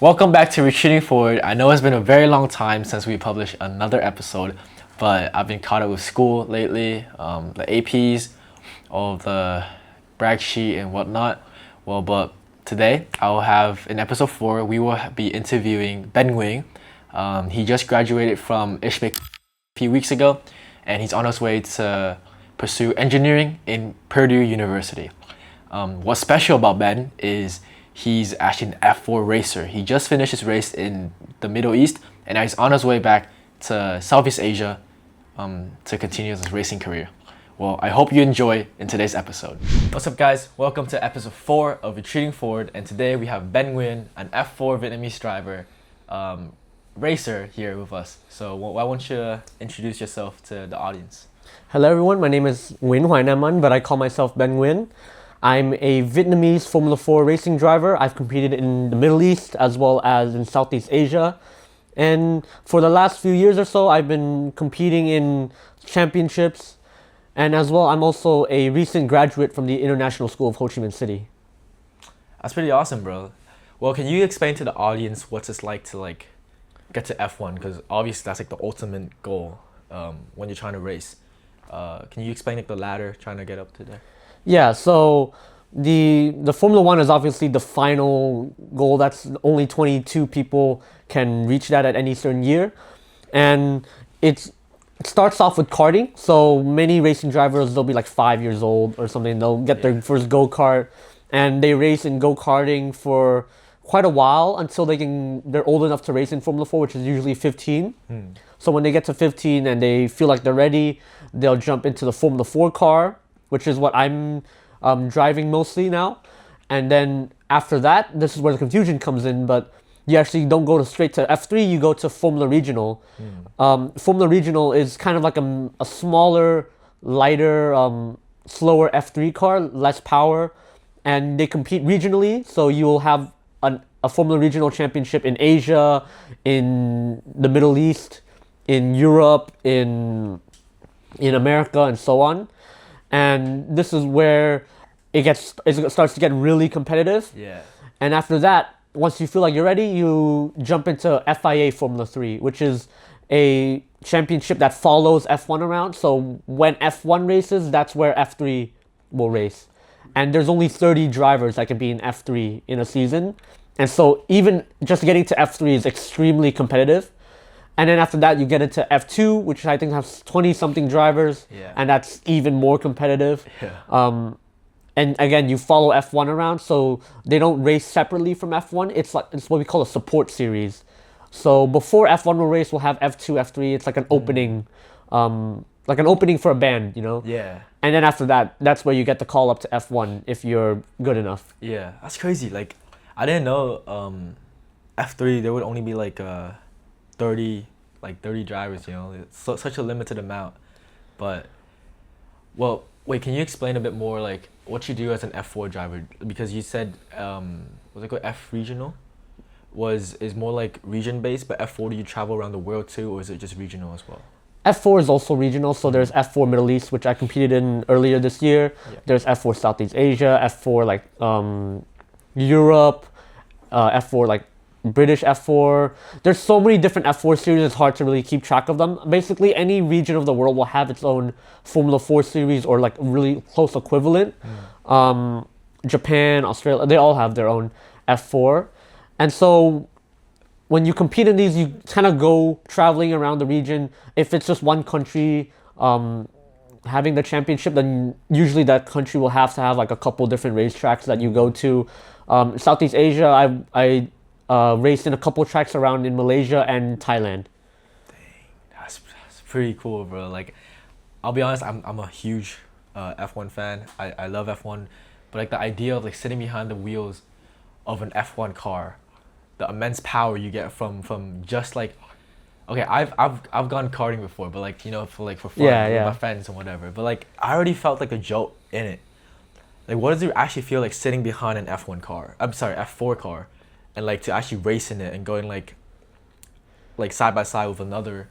Welcome back to Retreating Forward. I know it's been a very long time since we published another episode, but I've been caught up with school lately, the APs, all of the brag sheet and whatnot. But today I'll have in episode 4, we will be interviewing Ben Nguyen. He just graduated from ISHBIC a few weeks ago, and he's on his way to pursue engineering in Purdue University. What's special about Ben is he's actually an F4 racer. He just finished his race in the Middle East, and now he's on his way back to Southeast Asia to continue his racing career. Well, I hope you enjoy in today's episode. What's up, guys? Welcome to episode 4 of Retreating Forward, and today we have Ben Nguyen, an F4 Vietnamese driver, racer here with us. So why won't you introduce yourself to the audience? Hello everyone, my name is Nguyen Hoài Nam An, but I call myself Ben Nguyen. I'm a Vietnamese Formula 4 racing driver. I've competed in the Middle East as well as in Southeast Asia. And for the last few years or so, I've been competing in championships. And as well, I'm also a recent graduate from the International School of Ho Chi Minh City. That's pretty awesome, bro. Well, can you explain to the audience what it's like to get to F1? Because obviously that's the ultimate goal when you're trying to race. Can you explain the ladder trying to get up to there? Yeah, so the Formula 1 is obviously the final goal. That's only 22 people can reach that at any certain year. And it starts off with karting. So many racing drivers, they'll be 5 years old or something. They'll get their first go-kart, and they race in go-karting for quite a while until they're old enough to race in Formula 4, which is usually 15. So when they get to 15 and they feel like they're ready, they'll jump into the Formula 4 car, which is what I'm driving mostly now. And then after that, this is where the confusion comes in, but you actually don't go straight to F3, you go to Formula Regional. Formula Regional is kind of like a smaller, lighter, slower F3 car, less power, and they compete regionally, so you'll have a Formula Regional Championship in Asia, in the Middle East, in Europe, in America, and so on. And this is where it starts to get really competitive. Yeah. And after that, once you feel like you're ready, you jump into FIA Formula 3, which is a championship that follows F1 around. So when F1 races, that's where F3 will race. And there's only 30 drivers that can be in F3 in a season. And so even just getting to F3 is extremely competitive. And then after that, you get into F2, which I think has 20-something drivers, and that's even more competitive. Yeah. And again, you follow F1 around, so they don't race separately from F1. It's what we call a support series. So before F1 will race, we'll have F2, F3. It's like an opening, for a band, Yeah. And then after that, that's where you get the call up to F1 if you're good enough. Yeah, that's crazy. I didn't know F3 there would only be 30 drivers, It's such a limited amount. But well, wait, can you explain a bit more what you do as an F4 driver? Because you said was it called F regional? Is more region based, but F4, do you travel around the world too, or is it just regional as well? F4 is also regional, so there's F4 Middle East, which I competed in earlier this year. Yeah. There's F4 Southeast Asia, F4 Europe, F4 British F4. There's so many different F4 series, it's hard to really keep track of them. Basically, any region of the world will have its own Formula 4 series or really close equivalent. Japan, Australia, they all have their own F4. And so when you compete in these, you kind of go traveling around the region. If it's just one country having the championship, then usually that country will have to have a couple different racetracks that you go to. Southeast Asia, I raced in a couple tracks around in Malaysia and Thailand. Dang, that's pretty cool, bro. I'll be honest, I'm a huge F1 fan. I love F1, but the idea of sitting behind the wheels of an F1 car, the immense power you get from just okay, I've gone karting before, but for fun with my friends and whatever. But I already felt a jolt in it. What does it actually feel like sitting behind an F1 car? I'm sorry, F4 car, and to actually race in it and going side by side with another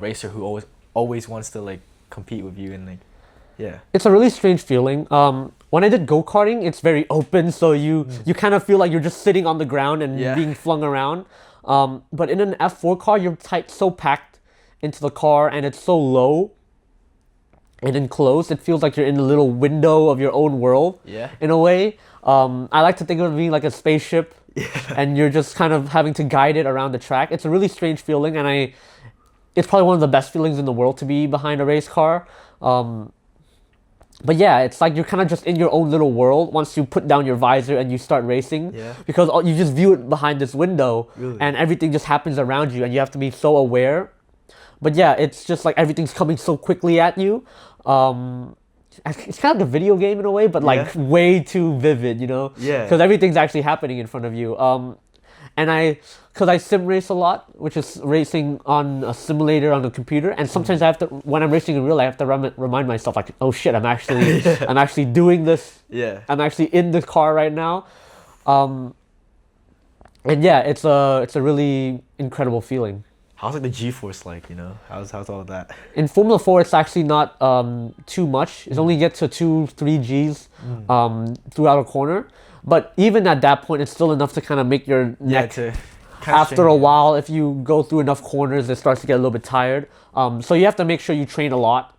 racer who always wants to compete with you and yeah. It's a really strange feeling. when I did go-karting, it's very open, so you kind of feel like you're just sitting on the ground and Yeah. being flung around. But in an F4 car, you're so packed into the car, and it's so low and enclosed. It feels like you're in a little window of your own world. Yeah. In a way. I like to think of it being like a spaceship, and you're just kind of having to guide it around the track. It's a really strange feeling, and it's probably one of the best feelings in the world to be behind a race car. But yeah, it's like you're kind of just in your own little world once you put down your visor and you start racing. Yeah. Because you just view it behind this window, Really? and everything just happens around you, and you have to be so aware. But yeah, it's just like everything's coming so quickly at you. It's kind of like a video game in a way, but like way too vivid, you know? Yeah. Because everything's actually happening in front of you. And because I sim race a lot, which is racing on a simulator on the computer, and sometimes I have to, when I'm racing in real, I have to remind myself like, oh shit, I'm actually doing this. Yeah. I'm actually in the car right now. And yeah, it's a really incredible feeling. How's like the G-force like, you know? How's all of that? In Formula 4, it's actually not too much. It's only get to 2-3 Gs throughout a corner. But even at that point, it's still enough to kind of make your neck. After a while, if you go through enough corners, it starts to get a little bit tired. So you have to make sure you train a lot.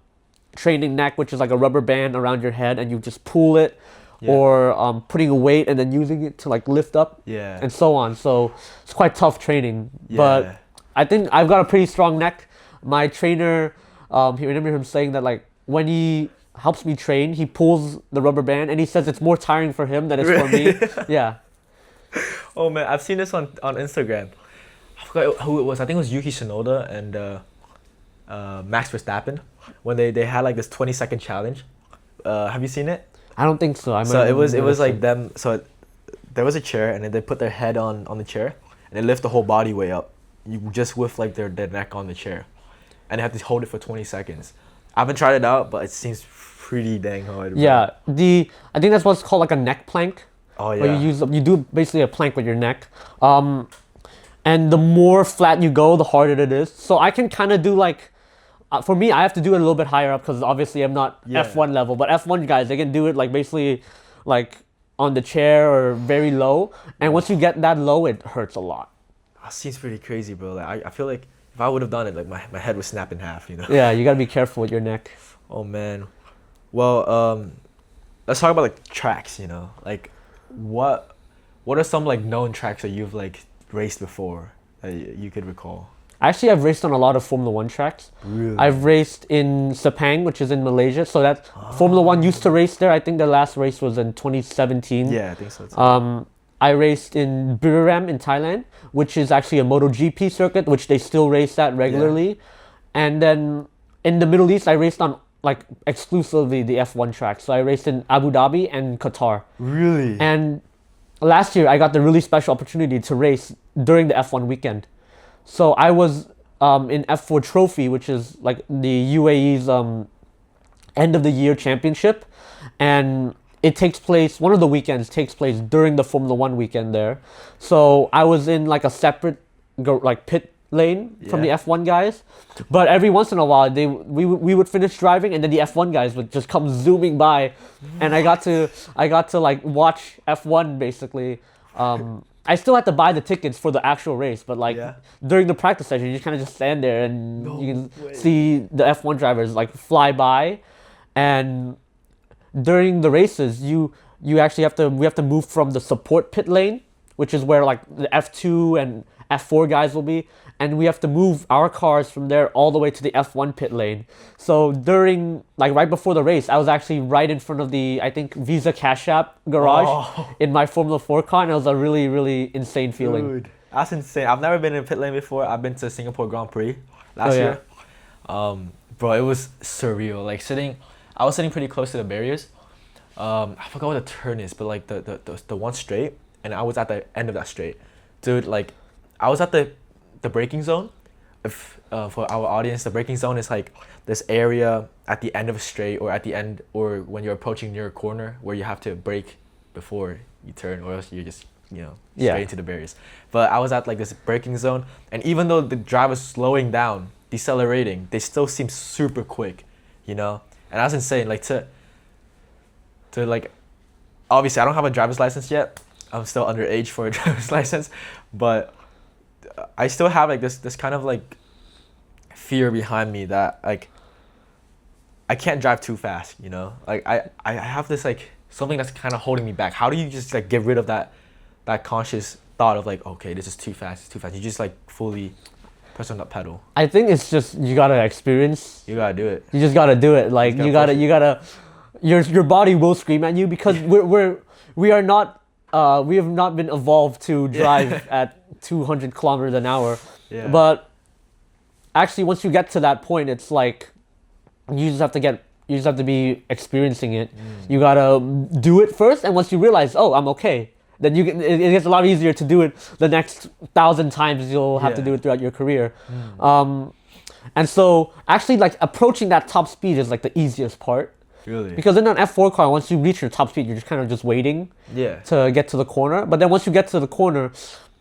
Training neck, which is like a rubber band around your head, and you just pull it. Yeah. Or putting a weight and then using it to like lift up. Yeah. And so on. So it's quite tough training. Yeah. But I think I've got a pretty strong neck. My trainer, he remember him saying that like when he helps me train, he pulls the rubber band and he says it's more tiring for him than it's for me. Yeah. Oh man, I've seen this on Instagram. I forgot who it was. I think it was Yuki Tsunoda and Max Verstappen when they had like this 20-second challenge. Have you seen it? I don't think so. So it was like them. So there was a chair and then they put their head on the chair and they lift the whole body weight up. You just with like their neck on the chair, and they have to hold it for 20 seconds. I haven't tried it out, but it seems pretty dang hard. Yeah, I think that's what's called like a neck plank. Oh yeah. Where you do basically a plank with your neck, and the more flat you go, the harder it is. So I can kind of do like, for me, I have to do it a little bit higher up because obviously I'm not F1 level, but F1 guys, they can do it like basically like on the chair or very low, and once you get that low, it hurts a lot. That seems pretty crazy, bro. Like I feel like if I would have done it, like my head would snap in half, you know? Yeah, you gotta be careful with your neck. Oh man. Well, let's talk about like tracks, you know? Like what are some like known tracks that you've like raced before that you could recall? Actually, I've raced on a lot of Formula 1 tracks. Really? I've raced in Sepang, which is in Malaysia. So that Formula 1 used to race there. I think the last race was in 2017. Yeah, I think so too. I raced in Buriram in Thailand, which is actually a MotoGP circuit, which they still race at regularly. Yeah. And then in the Middle East, I raced on like exclusively the F1 tracks. So I raced in Abu Dhabi and Qatar. Really? And last year, I got the really special opportunity to race during the F1 weekend. So I was in F4 Trophy, which is like the UAE's end of the year championship. And it takes place, one of the weekends takes place during the Formula 1 weekend there. So I was in like a separate like pit lane from the F1 guys. But every once in a while, we would finish driving and then the F1 guys would just come zooming by. And I got to like watch F1 basically. I still had to buy the tickets for the actual race, but like during the practice session, you kind of just stand there and you can see the F1 drivers like fly by. And during the races, we have to move from the support pit lane, which is where like the F2 and F4 guys will be, and we have to move our cars from there all the way to the F1 pit lane. So during like right before the race, I was actually right in front of the I think Visa Cash App garage in my Formula 4 car, and it was a really really insane feeling. Dude, that's insane. I've never been in pit lane before. I've been to Singapore Grand Prix last year. Bro, it was surreal. Like I was sitting pretty close to the barriers. I forgot what the turn is, but like the one straight, and I was at the end of that straight. Dude, like I was at the braking zone. If for our audience, the braking zone is like this area at the end of a straight or at the end or when you're approaching near a corner where you have to brake before you turn or else you just, you know, straight into the barriers. But I was at like this braking zone, and even though the driver's slowing down, decelerating, they still seem super quick, you know? And that's insane. Like to like obviously I don't have a driver's license yet. I'm still underage for a driver's license, but I still have like this kind of like fear behind me that like I can't drive too fast, you know? Like I have this like something that's kind of holding me back. How do you just like get rid of that conscious thought of like, okay, this is too fast, it's too fast. You just like fully press on that pedal. I think it's just you gotta experience. You gotta do it. You just gotta do it. Like you gotta. Your body will scream at you because we are not we have not been evolved to drive at 200 kilometers an hour. Yeah. But actually, once you get to that point, it's like you just have to be experiencing it. You gotta do it first, and once you realize, oh, I'm okay, then it gets a lot easier to do it the next 1,000 times you'll have to do it throughout your career. And so actually like approaching that top speed is like the easiest part. Really? Because in an F4 car, once you reach your top speed, you're just kind of just waiting to get to the corner. But then once you get to the corner,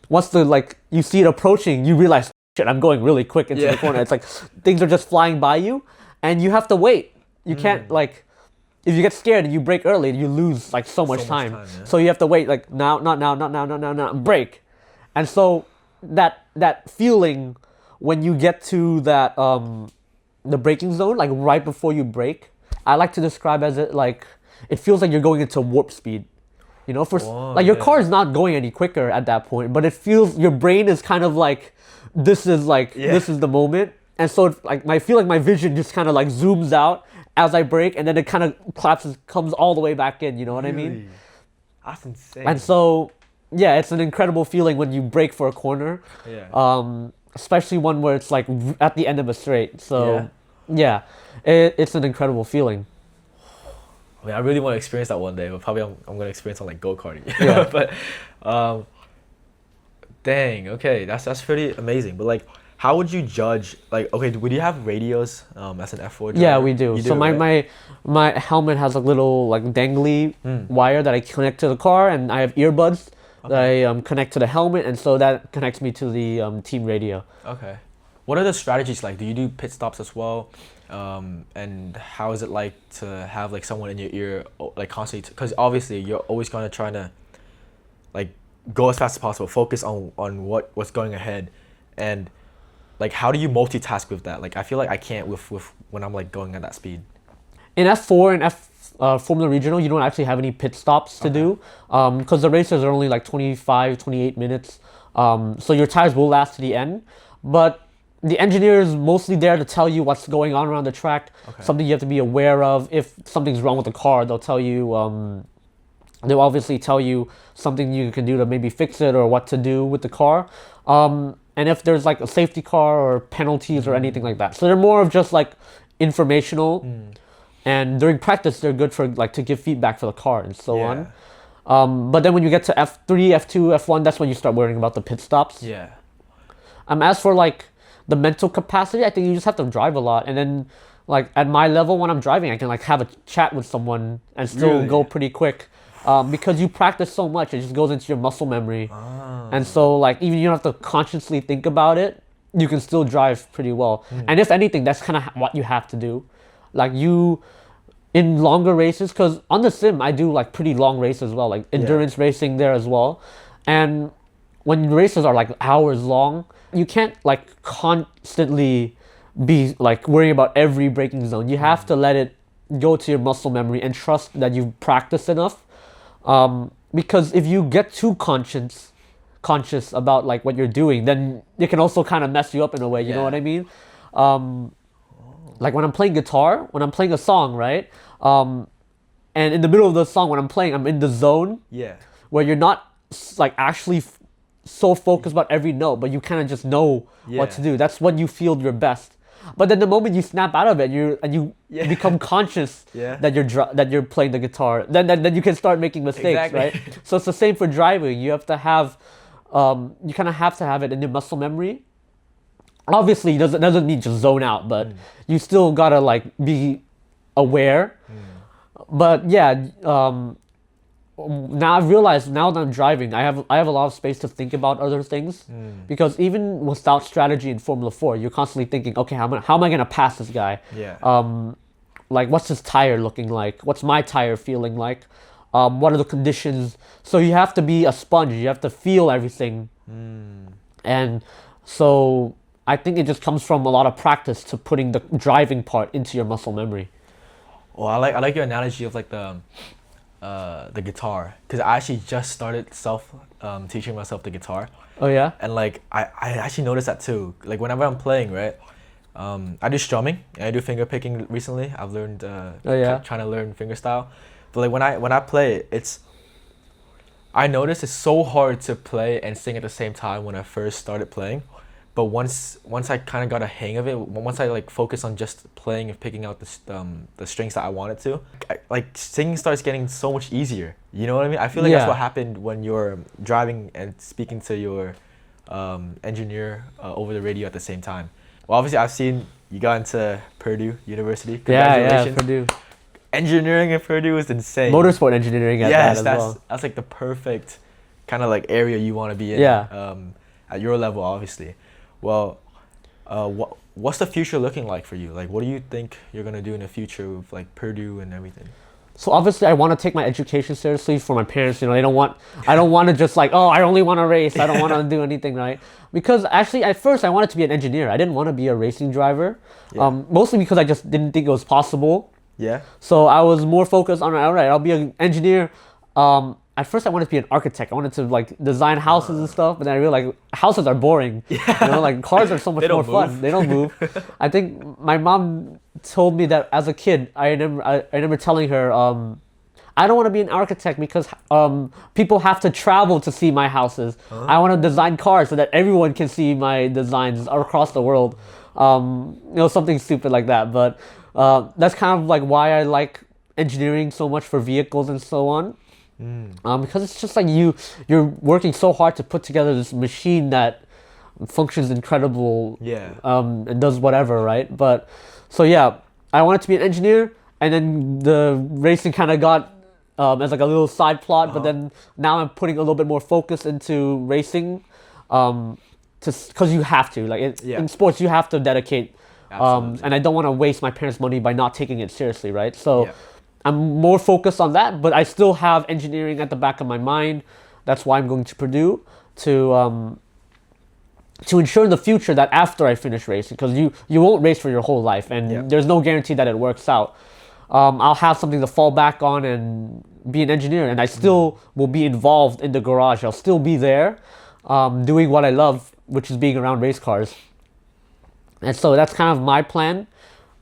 once you see it approaching, you realize, shit, I'm going really quick into the corner. It's like things are just flying by you and you have to wait. You can't like, if you get scared and you brake early, you lose like so much time. Yeah. So you have to wait like now, not now, brake. And so that feeling when you get to that the braking zone, like right before you brake, I like to describe as it feels like you're going into warp speed. You know, your car is not going any quicker at that point, but it feels your brain is kind of like this is the moment. And so I feel like my vision just kind of like zooms out as I brake, and then it kind of comes all the way back in. You know what I mean? That's insane. And so yeah, it's an incredible feeling when you brake for a corner. Yeah. Especially one where it's like at the end of a straight. So yeah, it's an incredible feeling. I mean, I really want to experience that one day, but probably I'm going to experience on like go-karting. Yeah. But dang, okay, that's pretty amazing. But like, how would you judge? Like, okay, would you have radios as an F4 driver? Yeah, we do. So right? my helmet has a little like dangly wire that I connect to the car, and I have earbuds that I connect to the helmet, and so that connects me to the team radio. Okay. What are the strategies like? Do you do pit stops as well? And how is it like to have like someone in your ear like constantly? Because obviously you're always gonna try to like go as fast as possible, focus on what's going ahead, and like how do you multitask with that? Like I feel like I can't with when I'm like going at that speed. In F4 and Formula Regional, you don't actually have any pit stops to do because the races are only like 25, 28 minutes. So your tires will last to the end, but the engineer is mostly there to tell you what's going on around the track, something you have to be aware of. If something's wrong with the car, they'll tell you, they'll obviously tell you something you can do to maybe fix it or what to do with the car. And if there's like a safety car or penalties or anything like that. So they're more of just like informational. And during practice, they're good for like to give feedback for the car and so on. But then when you get to F3, F2, F1, that's when you start worrying about the pit stops. Yeah. As for like the mental capacity, I think you just have to drive a lot. And then like at my level when I'm driving, I can like have a chat with someone and still go pretty quick. Because you practice so much, it just goes into your muscle memory. And so like even you don't have to consciously think about it, you can still drive pretty well. And if anything, that's kind of what you have to do. Like you, in longer races, because on the sim, I do like pretty long races as well, like endurance racing there as well. And when races are like hours long, you can't like constantly be like worrying about every braking zone. You have to let it go to your muscle memory and trust that you've practiced enough. Because if you get too conscious about like what you're doing, then it can also kind of mess you up in a way. You know what I mean? Like when I'm playing guitar, when I'm playing a song, right? And in the middle of the song, when I'm playing, I'm in the zone. Yeah. Where you're not like actually so focused about every note, but you kind of just know what to do. That's when you feel your best. But then the moment you snap out of it, you become conscious that you're playing the guitar. Then you can start making mistakes, right? So it's the same for driving. You have to have, you kind of have to have it in your muscle memory. Obviously, it doesn't mean just zone out, but you still gotta like be aware. But yeah, now I've realized now that I'm driving, I have a lot of space to think about other things, because even without strategy in Formula 4, you're constantly thinking, okay, how am I gonna pass this guy? Like what's his tire looking like? What's my tire feeling like? what are the conditions. So you have to be a sponge. You have to feel everything. And so I think it just comes from a lot of practice to putting the driving part into your muscle memory. Well, I like your analogy of like the guitar, because I actually just started teaching myself the guitar, Oh yeah? and like I actually noticed that too. Like whenever I'm playing, right, I do strumming and I do finger picking recently. I've learned Oh yeah? trying to learn finger style, but like when I play, I noticed it's so hard to play and sing at the same time when I first started playing. But once I kind of got a hang of it, once I like focus on just playing and picking out the strings that I wanted to, like singing starts getting so much easier. You know what I mean? I feel like that's Yeah. what happened when you're driving and speaking to your engineer over the radio at the same time. Well, obviously I've seen you got into Purdue University. Yeah, Congratulations. Purdue. Engineering at Purdue is insane. Motorsport engineering at Yes, that as well. that's like the perfect kind of like area you want to be in. Yeah. At your level, obviously. Well, what's the future looking like for you? Like, what do you think you're gonna do in the future with like Purdue and everything? So obviously I want to take my education seriously for my parents. I don't want to just like, oh, I only want to race. I don't want to do anything, right? Because actually at first I wanted to be an engineer. I didn't want to be a racing driver. Yeah. Mostly because I just didn't think it was possible. Yeah. So I was more focused on, all right, I'll be an engineer. At first I wanted to be an architect. I wanted to like design houses and stuff, but then I realized like, houses are boring. Yeah. Like cars are so much They more don't fun. move. They don't move. I think my mom told me that as a kid, I remember telling her, I don't want to be an architect because people have to travel to see my houses. I want to design cars so that everyone can see my designs across the world. Something stupid like that. But that's kind of like why I like engineering so much for vehicles and so on. Because it's just like you're working so hard to put together this machine that functions incredible. Yeah. And does whatever, right? But so yeah, I wanted to be an engineer, and then the racing kind of got as like a little side plot. But then now I'm putting a little bit more focus into racing, because you have to in sports you have to dedicate. Absolutely. And I don't want to waste my parents' money by not taking it seriously, right? So. Yeah. I'm more focused on that, but I still have engineering at the back of my mind. That's why I'm going to Purdue to ensure in the future that after I finish racing, because you won't race for your whole life, and there's no guarantee that it works out. I'll have something to fall back on and be an engineer, and I still will be involved in the garage. I'll still be there, doing what I love, which is being around race cars. And so that's kind of my plan.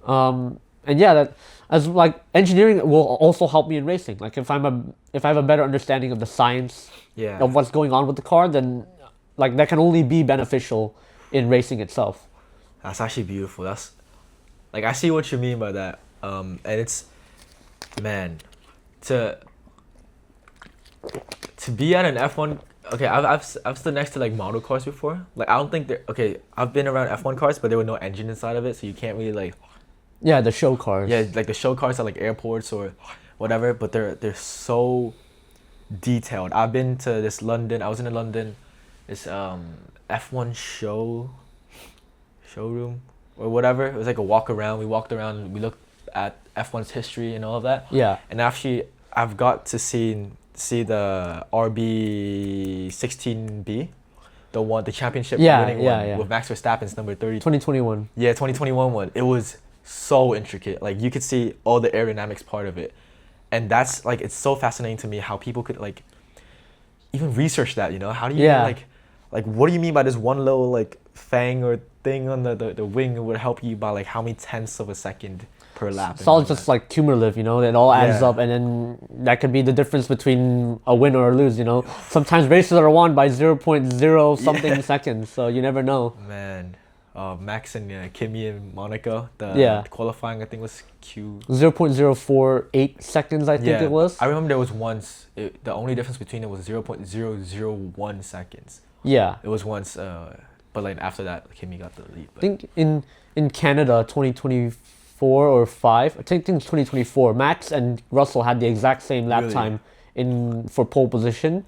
And yeah, that. As like engineering will also help me in racing. Like if I have a better understanding of the science of what's going on with the car, then like that can only be beneficial in racing itself. That's actually beautiful. That's like I see what you mean by that. And it's, man, to be at an F1. Okay, I've stood next to like model cars before. Like I don't think they're okay. I've been around F1 cars, but there were no engine inside of it, so you can't really like. Yeah, the show cars. Yeah, like the show cars at like airports or whatever, but they're so detailed. I've been to this London. I was in London, this F1 showroom or whatever. It was like a walk around. We walked around. We looked at F1's history and all of that. Yeah. And actually, I've got to see the RB16B, the championship winning one with Max Verstappen's number 30. 2021. Yeah, 2021 one. It was so intricate. Like you could see all the aerodynamics part of it, and that's like it's so fascinating to me how people could like even research that. How do you like what do you mean by this one little like fang or thing on the wing would help you by like how many tenths of a second per lap? It's all just like cumulative, it all adds up, and then that could be the difference between a win or a lose. Sometimes races are won by 0.0 something seconds, so you never know. Man. Max and Kimi in Monaco. The qualifying I think was 0.048 seconds. I think it was. I remember there was once. The only difference between it was 0.001 seconds. Yeah. It was once, but like after that, Kimi got the lead. I think in Canada, 2024 or 5. I think it's 2024. Max and Russell had the exact same lap time for pole position.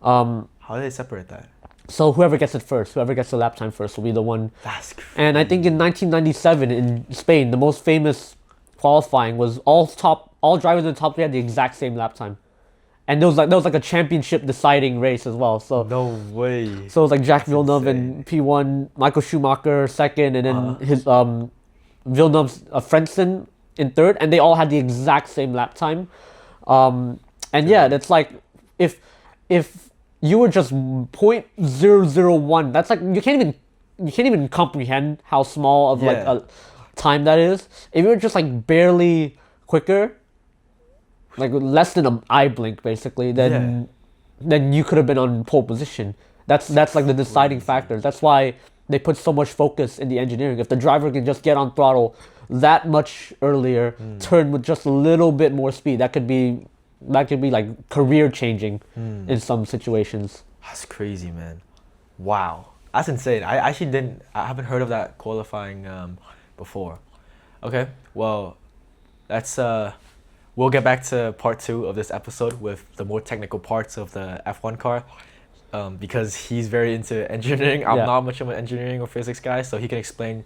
How do they separate that? So whoever gets it first, whoever gets the lap time first will be the one. That's crazy. And I think in 1997 in Spain, the most famous qualifying was all drivers in the top three had the exact same lap time. and there was like a championship deciding race as well. So No way. so it was like Jacques That's Villeneuve insane. in P1, Michael Schumacher second, and then his Villeneuve's Frentzen in third, and they all had the exact same lap time. And yeah, that's like if if you were just 0.001, that's like you can't even comprehend how small of like Yeah. a time that is. If you were just like barely quicker, like less than an eye blink basically, then you could have been on pole position. That's like the deciding factor. That's why they put so much focus in the engineering. If the driver can just get on throttle that much earlier, turn with just a little bit more speed, that could be like career changing in some situations. That's crazy, man. Wow. That's insane. I haven't heard of that qualifying before. Okay, well, let's we'll get back to part 2 of this episode with the more technical parts of the F1 car. Because he's very into engineering. I'm Yeah. not much of an engineering or physics guy, so he can explain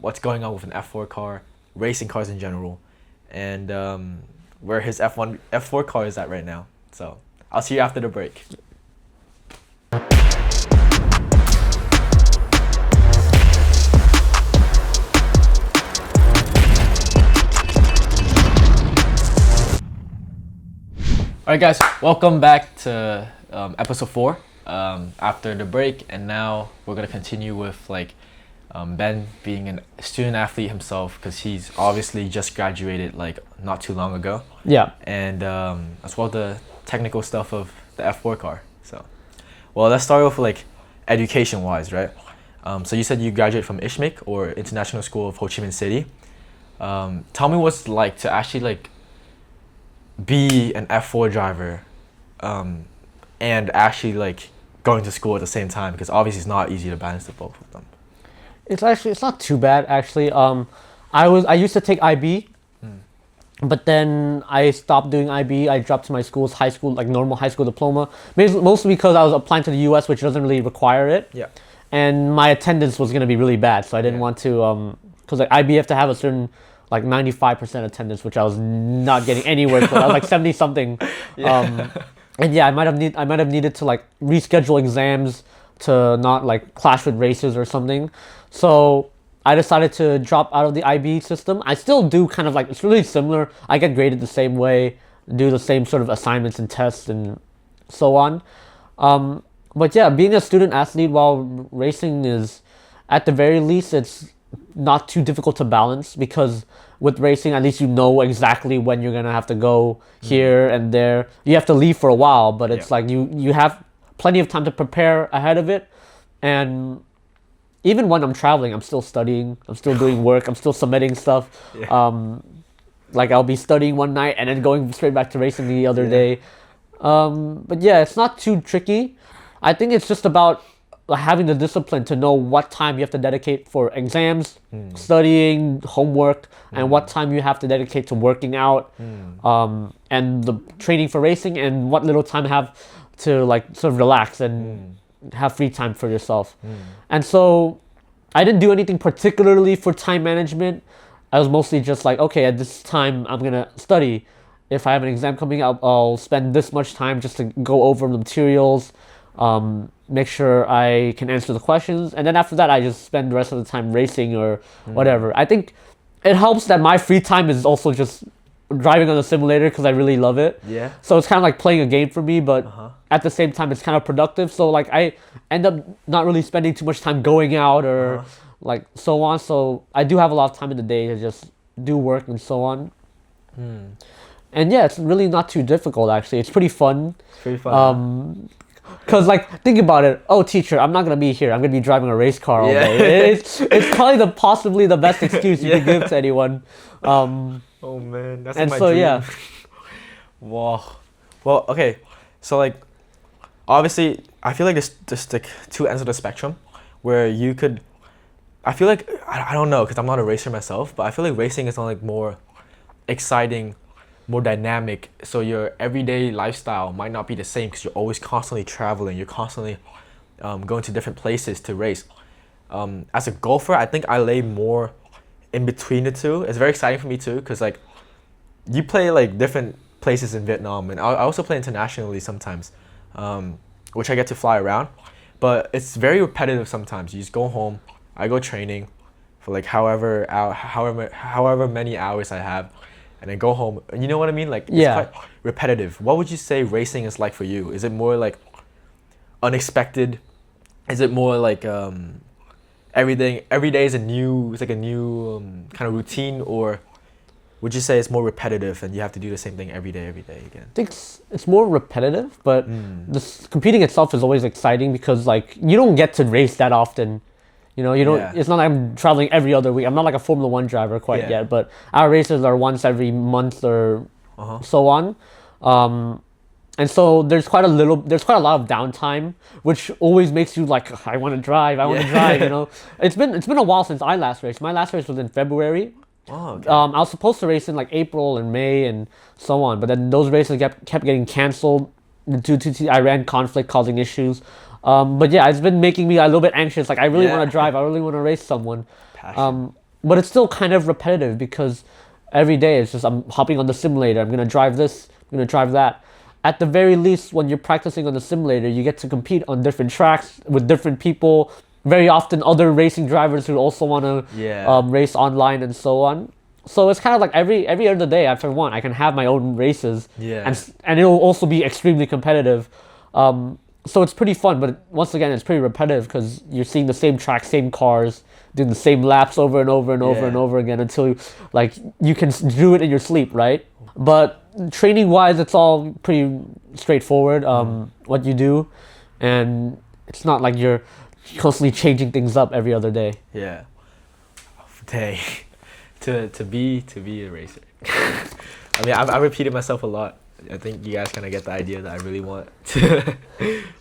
what's going on with an F4 car, racing cars in general, and where his F4 car is at right now. So I'll see you after the break. All right, guys, welcome back to episode 4 after the break, and now we're gonna continue with like Ben being a student athlete himself, because he's obviously just graduated like not too long ago, Yeah. and as well the technical stuff of the F4 car. So, well, let's start with like education wise, right? So you said you graduated from ISHMIC, or International School of Ho Chi Minh City. Tell me what's like to actually like be an F4 driver, and actually like going to school at the same time, because obviously it's not easy to balance the both of them. It's not too bad actually. I used to take IB, but then I stopped doing IB. I dropped to my school's high school, like normal high school diploma, mostly because I was applying to the US, which doesn't really require it. Yeah. And my attendance was gonna be really bad, so I didn't Yeah. want to because like IB you have to have a certain like 95% attendance, which I was not getting anywhere close. I was like 70 something. And yeah, I might have needed to like reschedule exams to not like clash with races or something. So I decided to drop out of the IB system. I still do kind of like, it's really similar. I get graded the same way, do the same sort of assignments and tests and so on. But yeah, being a student athlete while racing is, at the very least, it's not too difficult to balance, because with racing, at least you know exactly when you're gonna have to go here and there. You have to leave for a while, but it's Yeah. like you have plenty of time to prepare ahead of it. And even when I'm traveling, I'm still studying, I'm still doing work, I'm still submitting stuff. Yeah. Like I'll be studying one night and then going straight back to racing the other Yeah. day. But yeah, it's not too tricky. I think it's just about having the discipline to know what time you have to dedicate for exams, studying, homework, and what time you have to dedicate to working out, and the training for racing, and what little time you have to like sort of relax and have free time for yourself. And so I didn't do anything particularly for time management. I was mostly just like, okay, at this time I'm gonna study. If I have an exam coming up, I'll spend this much time just to go over the materials, make sure I can answer the questions, and then after that I just spend the rest of the time racing or whatever. I think it helps that my free time is also just driving on the simulator, because I really love it. Yeah. So it's kind of like playing a game for me, but at the same time it's kind of productive. So like I end up not really spending too much time going out or like so on. So I do have a lot of time in the day to just do work and so on. And yeah, it's really not too difficult actually. It's pretty fun. It's pretty fun. Cause like think about it. Oh, teacher, I'm not gonna be here. I'm gonna be driving a race car all Yeah. day. It's probably possibly the best excuse you can give to anyone. Oh man, that's and my so dream. yeah. Wow. Well, okay. So like, obviously, I feel like there's just like two ends of the spectrum, where you could. I feel like I don't know, because I'm not a racer myself, but I feel like racing is not like more exciting, more dynamic. So your everyday lifestyle might not be the same, because you're always constantly traveling. You're constantly going to different places to race. As a golfer, I think I lay more in between the two. It's very exciting for me too, because like you play like different places in Vietnam, and I also play internationally sometimes, which I get to fly around. But it's very repetitive sometimes. You just go home, I go training for like however many hours I have, and then go home. And you know what I mean? Like, it's quite repetitive. What would you say racing is like for you? Is it more like unexpected? Is it more like every day is a new, it's like a new kind of routine, or would you say it's more repetitive and you have to do the same thing every day again? I think it's more repetitive, but competing itself is always exciting because like you don't get to race that often. You know, you don't. Yeah. It's not like I'm traveling every other week. I'm not like a Formula One driver quite yet, but our races are once every month or so on. And so there's quite a lot of downtime, which always makes you like, I want to drive. You know, it's been a while since I last raced. My last race was in February. Oh, okay. I was supposed to race in like April and May and so on, but then those races kept getting canceled due to the Iran conflict causing issues. But yeah, it's been making me a little bit anxious. Like I really want to drive. I really want to race someone. But it's still kind of repetitive because every day it's just I'm hopping on the simulator. I'm gonna drive this. I'm gonna drive that. At the very least, when you're practicing on the simulator, you get to compete on different tracks with different people. Very often, other racing drivers who also want to race online and so on. So it's kind of like every other day after one, I can have my own races, and it'll also be extremely competitive. So it's pretty fun, but once again, it's pretty repetitive because you're seeing the same track, same cars, doing the same laps over and over and over and over again until like you can do it in your sleep, right? But training wise, it's all pretty straightforward. What you do, and it's not like you're constantly changing things up every other day. Yeah. Dang. to be a racer. I mean, I repeated myself a lot. I think you guys kind of get the idea that I really want to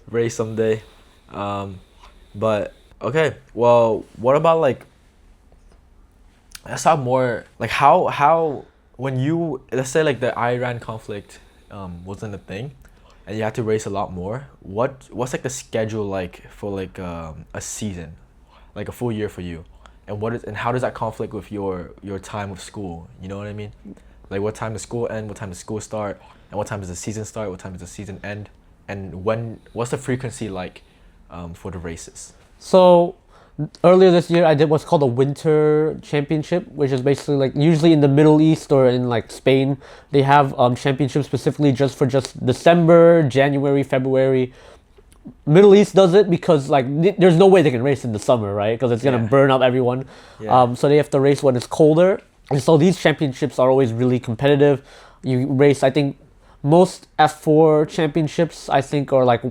race someday. But okay, well, what about like, let's talk more like how when you, let's say like the Iran conflict wasn't a thing and you had to race a lot more, what's like the schedule like for like a season, like a full year for you, and how does that conflict with your time of school? You know what I mean? Like what time does school end, what time does school start, and what time does the season start, what time does the season end, and what's the frequency like for the races? So earlier this year, I did what's called a winter championship, which is basically like usually in the Middle East or in like Spain, they have championships specifically just for December, January, February. Middle East does it because like there's no way they can race in the summer, right? Because it's gonna burn up everyone. So they have to race when it's colder. And so these championships are always really competitive. You race, I think, most F4 championships, I think, are like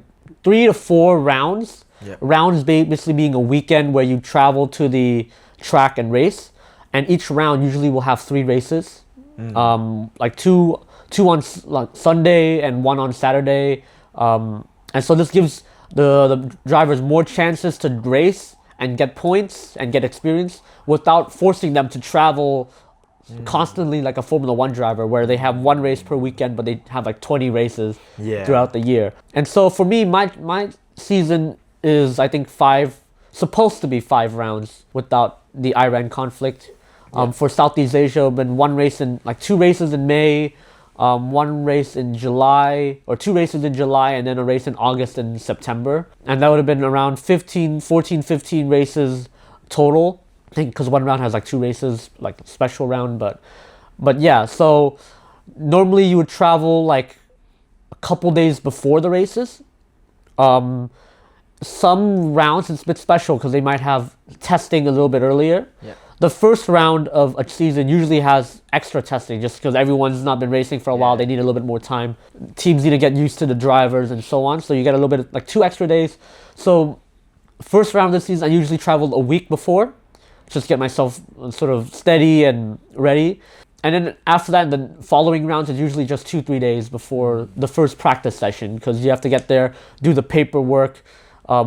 3 to 4 rounds. Rounds basically being a weekend where you travel to the track and race. And each round usually will have 3 races. Like two on like Sunday and 1 on Saturday. And so this gives the drivers more chances to race and get points and get experience without forcing them to travel constantly like a Formula One driver where they have 1 race per weekend but they have like 20 races throughout the year. And so for me, my season is I think supposed to be 5 rounds without the Iran conflict. For Southeast Asia, been 1 race in like 2 races in May, 1 race in July, or 2 races in July, and then a race in August and September. And that would have been around 15 races total. I think because 1 round has like 2 races, like special round, but yeah. So normally you would travel like a couple days before the races. Some rounds it's a bit special because they might have testing a little bit earlier. The first round of a season usually has extra testing just because everyone's not been racing for a while. They need a little bit more time. Teams need to get used to the drivers and so on. So you get a little bit of, like 2 extra days. So first round of the season, I usually travel a week before, just get myself sort of steady and ready. And then after that, the following rounds is usually just 2-3 days before the first practice session because you have to get there, do the paperwork,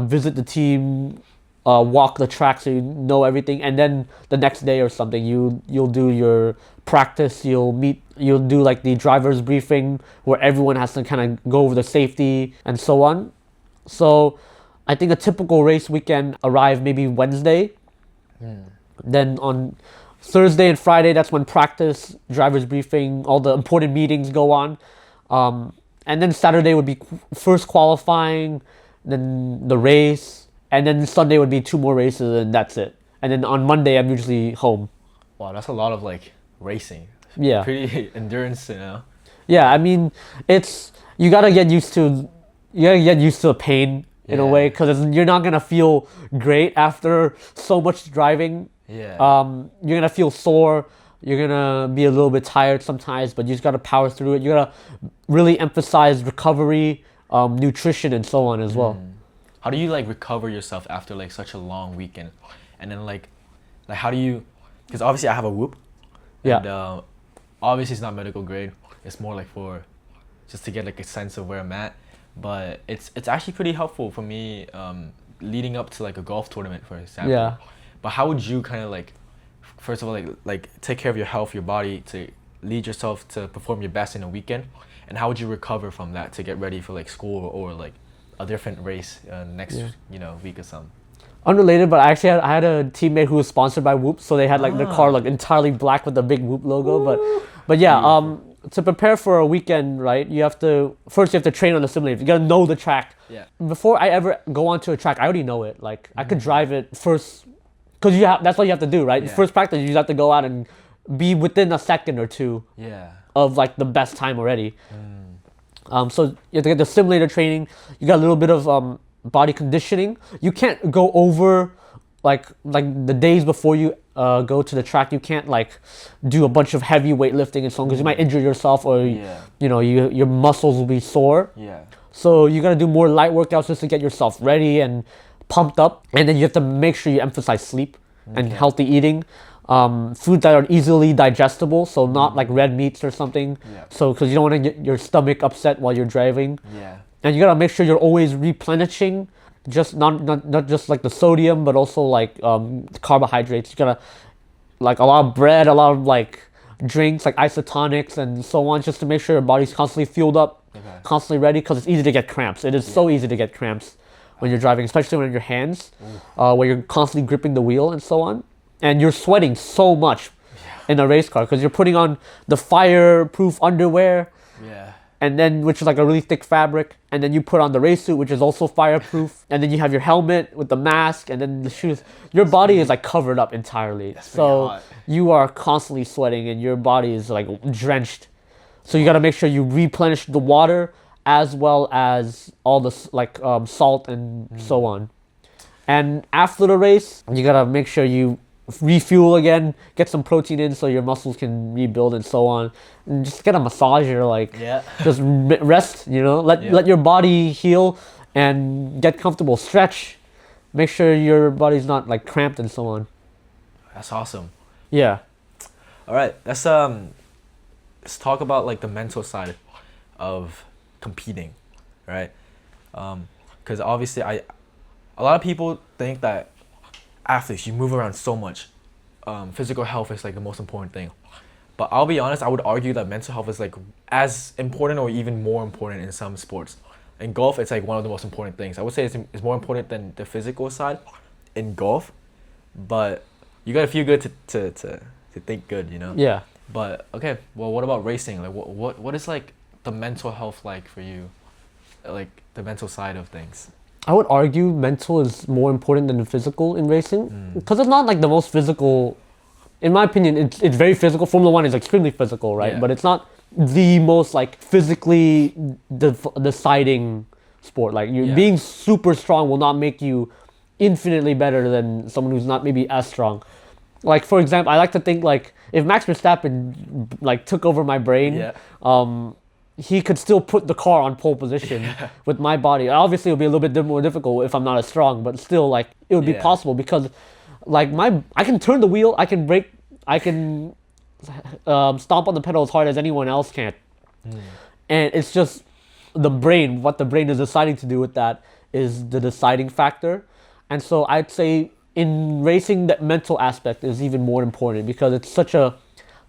visit the team, walk the track so you know everything, and then the next day or something you'll do your practice. You'll do like the driver's briefing where everyone has to kind of go over the safety and so on. So I think a typical race weekend arrive maybe Wednesday. Then on Thursday and Friday, that's when practice, driver's briefing, all the important meetings go on. And then Saturday would be first qualifying, then the race, and then Sunday would be 2 more races, and that's it. And then on Monday, I'm usually home. Wow, that's a lot of like racing. Yeah. Pretty endurance, you know. Yeah, I mean, you gotta get used to the pain in a Yeah. way, because you're not gonna feel great after so much driving. Yeah. You're gonna feel sore. You're gonna be a little bit tired sometimes, but you just gotta power through it. You gotta really emphasize recovery, nutrition, and so on as well. How do you like recover yourself after like such a long weekend? And then like how do you? Because obviously I have a whoop. Yeah. And obviously it's not medical grade. It's more like for just to get like a sense of where I'm at. But it's actually pretty helpful for me leading up to like a golf tournament, for example. Yeah. But how would you kind of like, first of all, like take care of your health, your body, to lead yourself to perform your best in a weekend, and how would you recover from that to get ready for like school or like a different race next week or something? Unrelated, but I had a teammate who was sponsored by Whoop, so they had like the car like entirely black with the big Whoop logo. But yeah, to prepare for a weekend, right? You have to train on the simulator. You gotta know the track. Yeah. Before I ever go onto a track, I already know it. Like I could drive it first, because that's what you have to do, right? Yeah. First practice, you just have to go out and be within a second or two Yeah. of like the best time already. So you have to get the simulator training. You got a little bit of body conditioning. You can't go over like the days before you go to the track. You can't like do a bunch of heavy weightlifting and so on, because you might injure yourself, or your muscles will be sore. Yeah. So you gotta do more light workouts just to get yourself ready and pumped up. And then you have to make sure you emphasize sleep and healthy eating. Foods that are easily digestible, so not like red meats or something. Yeah. So because you don't want to get your stomach upset while you're driving. Yeah. And you gotta make sure you're always replenishing, just not just like the sodium, but also like carbohydrates. You gotta like a lot of bread, a lot of like drinks like isotonics and so on, just to make sure your body's constantly fueled up, constantly ready, because it's easy to get cramps. It is so easy to get cramps when you're driving, especially when in your hands, where you're constantly gripping the wheel and so on. And you're sweating so much in a race car, because you're putting on the fireproof underwear, and then which is like a really thick fabric, and then you put on the race suit, which is also fireproof, and then you have your helmet with the mask, and then the shoes. Your body is like covered up entirely, so hot. you are constantly sweating, and your body is like drenched. So you got to make sure you replenish the water, as well as all the salt and so on. And after the race, you got to make sure you refuel again, get some protein in so your muscles can rebuild and so on, and just get a massager, just rest, let your body heal and get comfortable, stretch, make sure your body's not like cramped and so on. That's awesome. Yeah. All right, let's talk about like the mental side of competing, right? Because obviously a lot of people think that athletes, you move around so much, physical health is like the most important thing, but I'll be honest, I would argue that mental health is like as important or even more important in some sports. In golf, it's like one of the most important things. I would say it's more important than the physical side in golf, but you gotta feel good to think good, Yeah. But okay, well, what about racing? Like what is like the mental health like for you, like the mental side of things? I would argue mental is more important than the physical in racing, because it's not like the most physical. In my opinion, it's very physical. Formula One is extremely physical, right? Yeah. But it's not the most like physically deciding sport. Like being super strong will not make you infinitely better than someone who's not maybe as strong. Like for example, I like to think like if Max Verstappen like took over my brain, he could still put the car on pole position with my body. Obviously, it would be a little bit more difficult if I'm not as strong, but still, like, it would be possible, because, like, I can turn the wheel, I can brake, I can stomp on the pedal as hard as anyone else can. And it's just the brain, what the brain is deciding to do with that is the deciding factor. And so I'd say in racing, that mental aspect is even more important, because it's such a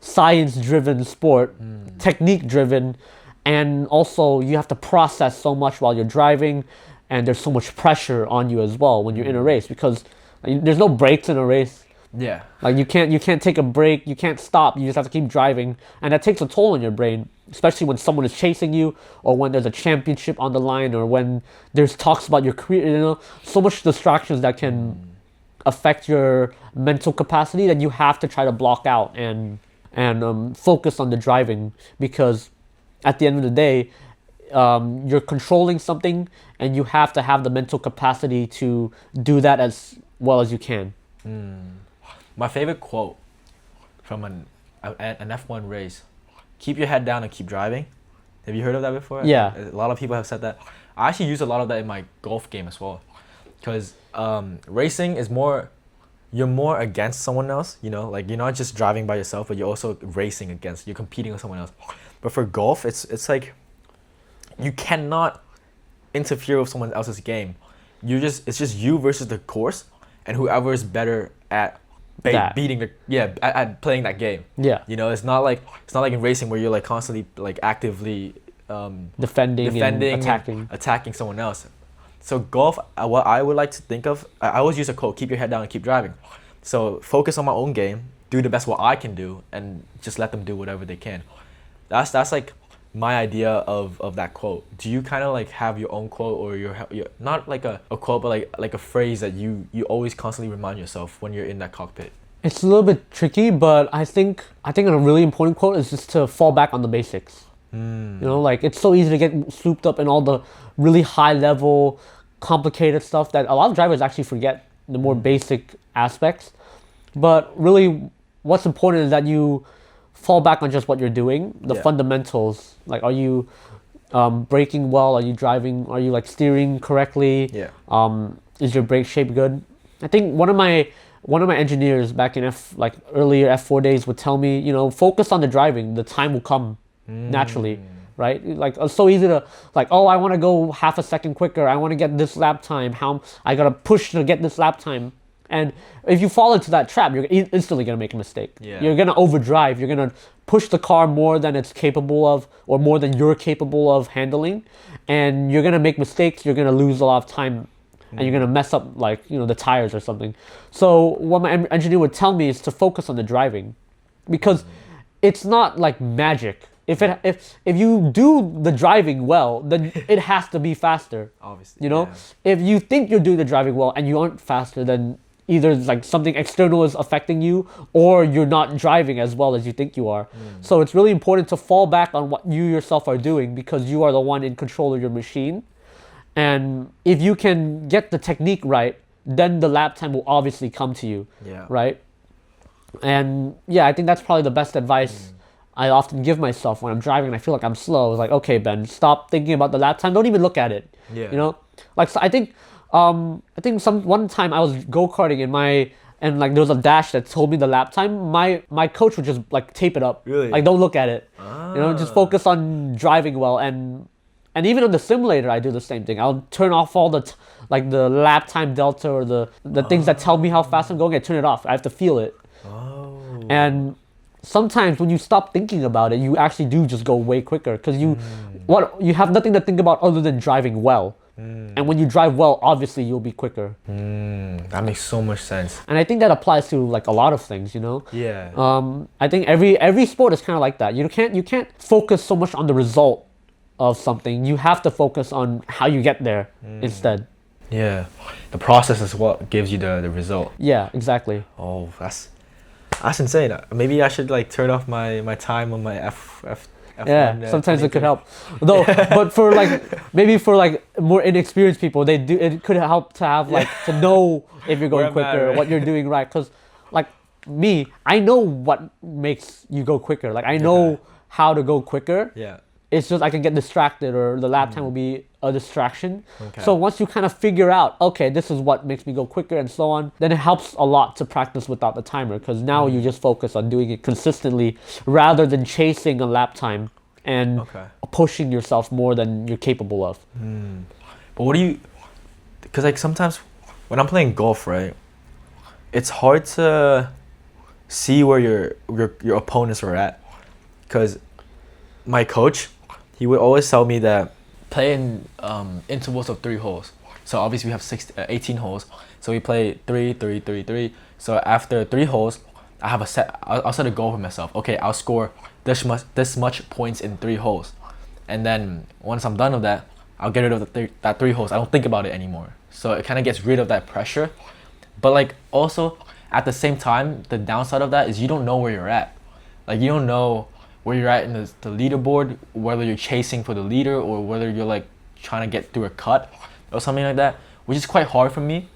science-driven sport, technique-driven, and also you have to process so much while you're driving, and there's so much pressure on you as well when you're in a race, because there's no breaks in a race. Yeah. Like you can't take a break, you can't stop, you just have to keep driving, and that takes a toll on your brain, especially when someone is chasing you, or when there's a championship on the line, or when there's talks about your career. So much distractions that can affect your mental capacity that you have to try to block out and focus on the driving, because at the end of the day, you're controlling something, and you have to have the mental capacity to do that as well as you can. My favorite quote from an F1 race: "Keep your head down and keep driving." Have you heard of that before? Yeah. A lot of people have said that. I actually use a lot of that in my golf game as well, because racing is more, you're more against someone else. Like you're not just driving by yourself, but you're also racing against. You're competing with someone else. But for golf, it's like you cannot interfere with someone else's game. It's just you versus the course, and whoever is better at beating at playing that game. Yeah. It's not like in racing where you're like constantly like actively Defending and attacking someone else. So golf, what I would like to think of, I always use a quote: "Keep your head down and keep driving." So focus on my own game, do the best what I can do, and just let them do whatever they can. That's like my idea of that quote. Do you kind of like have your own quote, or your not like a quote, but like a phrase that you always constantly remind yourself when you're in that cockpit? It's a little bit tricky, but I think a really important quote is just to fall back on the basics. Like it's so easy to get swooped up in all the really high level, complicated stuff that a lot of drivers actually forget the more basic aspects. But really, what's important is that you fall back on just what you're doing, the fundamentals. Like, are you braking well? Are you driving? Are you like steering correctly? Yeah. Is your brake shape good? I think one of my engineers back in earlier F4 days would tell me, focus on the driving. The time will come naturally, right? Like it's so easy to like, oh, I want to go half a second quicker. I want to get this lap time. How I gotta push to get this lap time. And if you fall into that trap, you're instantly gonna make a mistake. Yeah. You're gonna overdrive. You're gonna push the car more than it's capable of, or more than you're capable of handling, and you're gonna make mistakes. You're gonna lose a lot of time, and you're gonna mess up the tires or something. So what my engineer would tell me is to focus on the driving, because it's not like magic. If you do the driving well, then it has to be faster. Obviously. If you think you're doing the driving well and you aren't faster, then either like something external is affecting you, or you're not driving as well as you think you are. So it's really important to fall back on what you yourself are doing, because you are the one in control of your machine. And if you can get the technique right, then the lap time will obviously come to you. Yeah. Right? And I think that's probably the best advice I often give myself when I'm driving and I feel like I'm slow. It's like, okay, Ben, stop thinking about the lap time. Don't even look at it. Yeah. Like, so I think one time I was go-karting and like there was a dash that told me the lap time. My coach would just like tape it up. Really? Like, don't look at it. Just focus on driving well. And even on the simulator, I do the same thing. I'll turn off all the the lap time delta, or the things that tell me how fast I'm going. I turn it off. I have to feel it. And sometimes when you stop thinking about it, you actually do just go way quicker, because you have nothing to think about other than driving well. And when you drive well, obviously you'll be quicker. That makes so much sense. And I think that applies to like a lot of things, Yeah. I think every sport is kind of like that. You can't focus so much on the result of something. You have to focus on how you get there instead. Yeah. The process is what gives you the result. Yeah, exactly. Oh, that's insane. Maybe I should like turn off my time on my F1. Yeah, sometimes it could help. Though, but for maybe for more inexperienced people, it could help to have to know if you're going quicker, what you're doing right. Because like me, I know what makes you go quicker. Like I know how to go quicker. Yeah. It's just I can get distracted, or the lap time will be a distraction. Okay. So once you kind of figure out, okay, this is what makes me go quicker and so on, then it helps a lot to practice without the timer, because now you just focus on doing it consistently rather than chasing a lap time and pushing yourself more than you're capable of. But because like sometimes when I'm playing golf, right, it's hard to see where your opponents are at, because my coach, he would always tell me that play in intervals of 3 holes. So obviously we have 18 holes. So we play 3, 3, 3, 3. So after 3 holes, I have a set. I'll set a goal for myself. Okay, I'll score this much points in 3 holes, and then once I'm done with that, I'll get rid of that 3 holes. I don't think about it anymore. So it kind of gets rid of that pressure. But like also at the same time, the downside of that is you don't know where you're at. Like you don't know where you're at in the leaderboard, whether you're chasing for the leader or whether you're like trying to get through a cut or something like that, which is quite hard for me.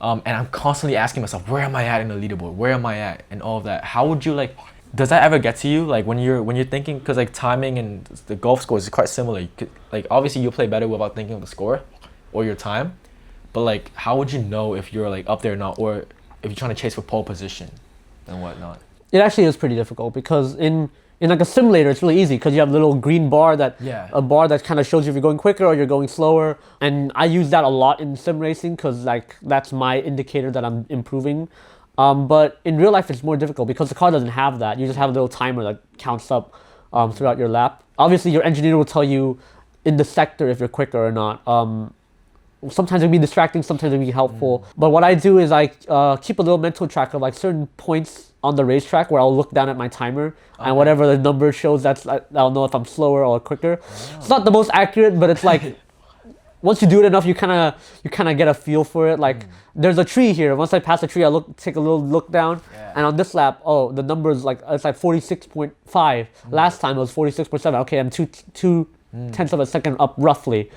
And I'm constantly asking myself, where am I at in the leaderboard? Where am I at? And all of that. How would you like? Does that ever get to you? Like when you're thinking, because like timing and the golf scores is quite similar. You could, like obviously you'll play better without thinking of the score or your time, but like how would you know if you're like up there or not, or if you're trying to chase for pole position and whatnot? It actually is pretty difficult because in like a simulator, it's really easy because you have a little green bar a bar that kind of shows you if you're going quicker or you're going slower. And I use that a lot in sim racing because like that's my indicator that I'm improving. But in real life, it's more difficult because the car doesn't have that. You just have a little timer that counts up throughout your lap. Obviously, your engineer will tell you in the sector if you're quicker or not. Sometimes it can be distracting, sometimes it can be helpful. But what I do is I keep a little mental track of like certain points on the racetrack where I'll look down at my timer and whatever the number shows, I'll know if I'm slower or quicker. It's not the most accurate, but it's like once you do it enough, you kind of get a feel for it. Like there's a tree here. Once I pass a tree, take a little look down, and on this lap, the number is like it's like 46.5. Last time it was 46.7. Okay, I'm two tenths of a second up roughly.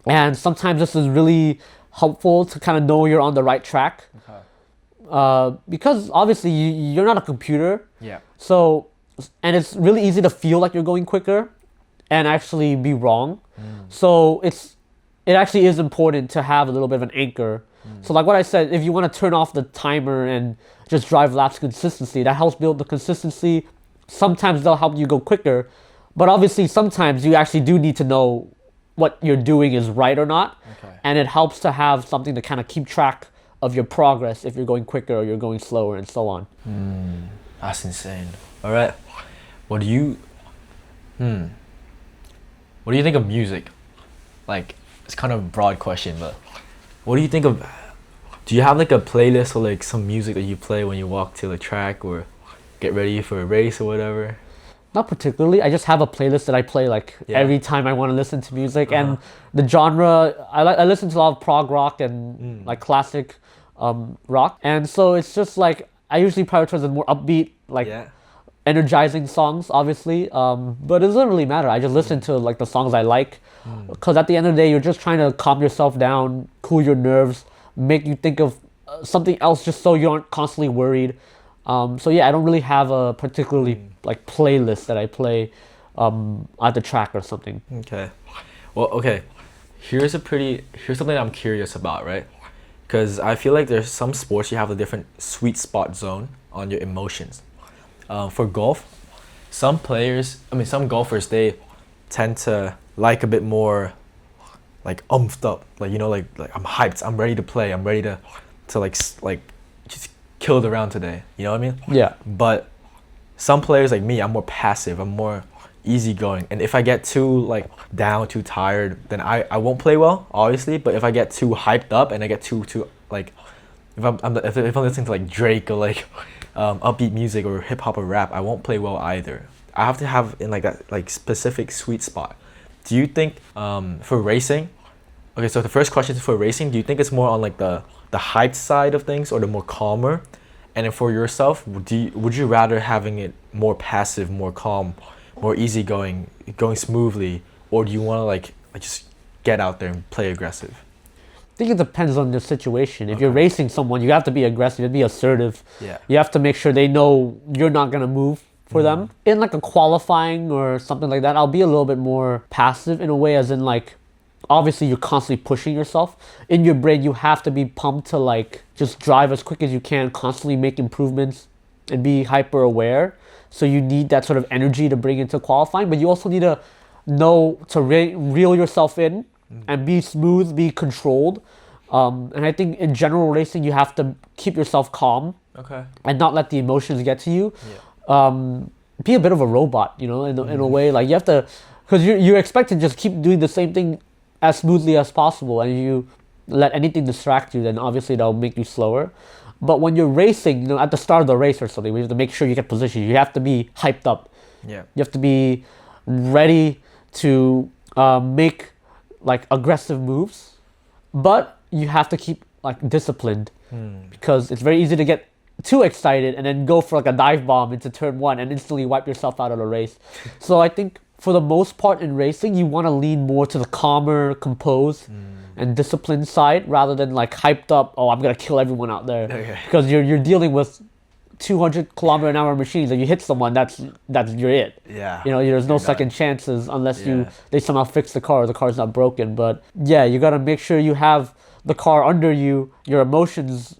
And sometimes this is really helpful to kind of know you're on the right track. Because obviously you're not a computer. Yeah. So, and it's really easy to feel like you're going quicker and actually be wrong. So it actually is important to have a little bit of an anchor. So like what I said, if you want to turn off the timer and just drive laps consistency, that helps build the consistency. Sometimes they'll help you go quicker, but obviously sometimes you actually do need to know what you're doing is right or not. And it helps to have something to kind of keep track of your progress if you're going quicker or you're going slower and so on. That's insane. All right. What do you think of music? Like, it's kind of a broad question, but what do you think of, do you have like a playlist or like some music that you play when you walk to the track or get ready for a race or whatever? Not particularly. I just have a playlist that I play like every time I want to listen to music. And the genre, I listen to a lot of prog rock and like classic rock. And so it's just like, I usually prioritize the more upbeat, like energizing songs, obviously. But it doesn't really matter. I just listen to like the songs I like. Because at the end of the day, you're just trying to calm yourself down, cool your nerves, make you think of something else just so you aren't constantly worried. So yeah, I don't really have a particularly like playlist that I play at the track or something. Okay. Well, okay. Here's something I'm curious about, right? Because I feel like there's some sports you have a different sweet spot zone on your emotions. For golf, some golfers, they tend to like a bit more like umphed up, like, you know, like I'm hyped, I'm ready to play, I'm ready to like just kill the round today, you know what I mean? Yeah. But some players like me, I'm more passive, I'm more easygoing, and if I get too like down, too tired, then I won't play well, obviously. But if I get too hyped up and I get too like, if I'm listening to like Drake or like upbeat music or hip hop or rap, I won't play well either. I have to have in like that like specific sweet spot. Do you think for racing? Okay, so the first question is for racing. Do you think it's more on like the hyped side of things or the more calmer? And then for yourself, would you rather having it more passive, more calm, more easygoing, going smoothly, or do you want to like just get out there and play aggressive? I think it depends on the situation. If you're racing someone, you have to be aggressive, you have to be assertive. Yeah. You have to make sure they know you're not gonna move for them. In like a qualifying or something like that, I'll be a little bit more passive in a way, as in like, obviously you're constantly pushing yourself. In your brain, you have to be pumped to like just drive as quick as you can, constantly make improvements and be hyper aware. So you need that sort of energy to bring into qualifying, but you also need to know to reel yourself in and be smooth, be controlled. And I think in general racing, you have to keep yourself calm and not let the emotions get to you. Be a bit of a robot, you know, in a way. Like you have to, because you're expected to just keep doing the same thing as smoothly as possible, and you let anything distract you, then obviously that'll make you slower. But when you're racing, at the start of the race or something, we have to make sure you get position. You have to be hyped up. Yeah. You have to be ready to make like aggressive moves, but you have to keep like disciplined because it's very easy to get too excited and then go for like a dive bomb into turn one and instantly wipe yourself out of the race. So I think for the most part in racing, you want to lean more to the calmer, composed, and disciplined side rather than like hyped up. Oh, I'm gonna kill everyone out there, Okay. because you're dealing with 200 km/h machines. If you hit someone, that's you're it. Yeah. There's no You're second done. chances unless Yeah. they somehow fix the car or the car's not broken. But yeah, you gotta make sure you have the car under you, your emotions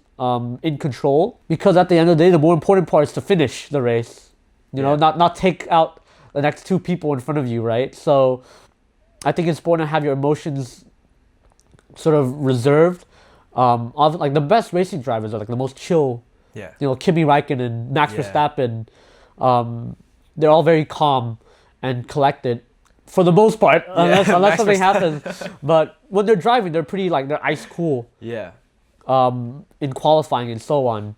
in control, because at the end of the day, the more important part is to finish the race. Yeah. Not take out the next two people in front of you, right? So I think it's important to have your emotions sort of reserved. Like the best racing drivers are like the most chill. Yeah. Kimi Räikkönen, Max Yeah. Verstappen, they're all very calm and collected for the most part, unless Max something Verstappen. happens. But when they're driving, they're pretty like they're ice cool Yeah. in qualifying and so on.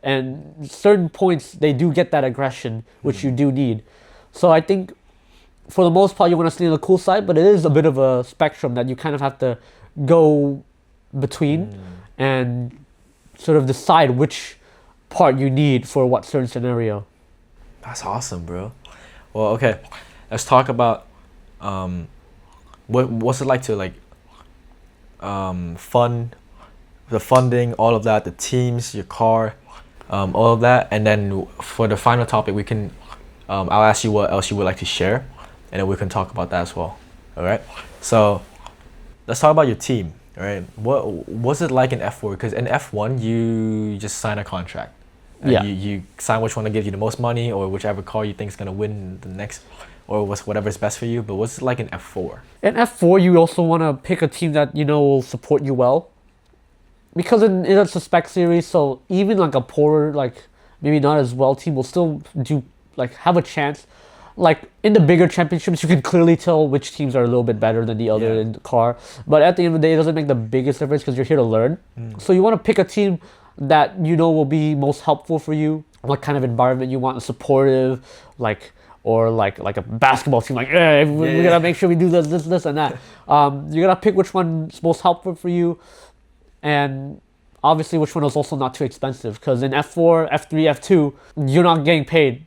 And certain points they do get that aggression, which you do need. So I think for the most part you want to stay on the cool side, but it is a bit of a spectrum that you kind of have to go between and sort of decide which part you need for what certain scenario. That's awesome, bro. Well, okay, let's talk about what's it like to like fund the funding, all of that, the teams, your car, all of that, and then for the final topic, we can I'll ask you what else you would like to share, and then we can talk about that as well. All right. So let's talk about your team. All right. What's it like in F4? Because in F1, you just sign a contract. And Yeah. You sign which one to give you the most money, or whichever car you think is gonna win the next, or whatever's best for you. But what's it like in F4? In F4, you also want to pick a team that will support you well, because it's a spec series. So even like a poorer, like maybe not as well team will still have a chance. Like in the bigger championships, you can clearly tell which teams are a little bit better than the other Yeah. in the car. But at the end of the day, it doesn't make the biggest difference because you're here to learn. So you want to pick a team that will be most helpful for you. What kind of environment you want, a supportive, or like a basketball team, like we gotta make sure we do this and that. You gotta pick which one's most helpful for you, and obviously which one is also not too expensive. Because in F4, F3, F2, you're not getting paid.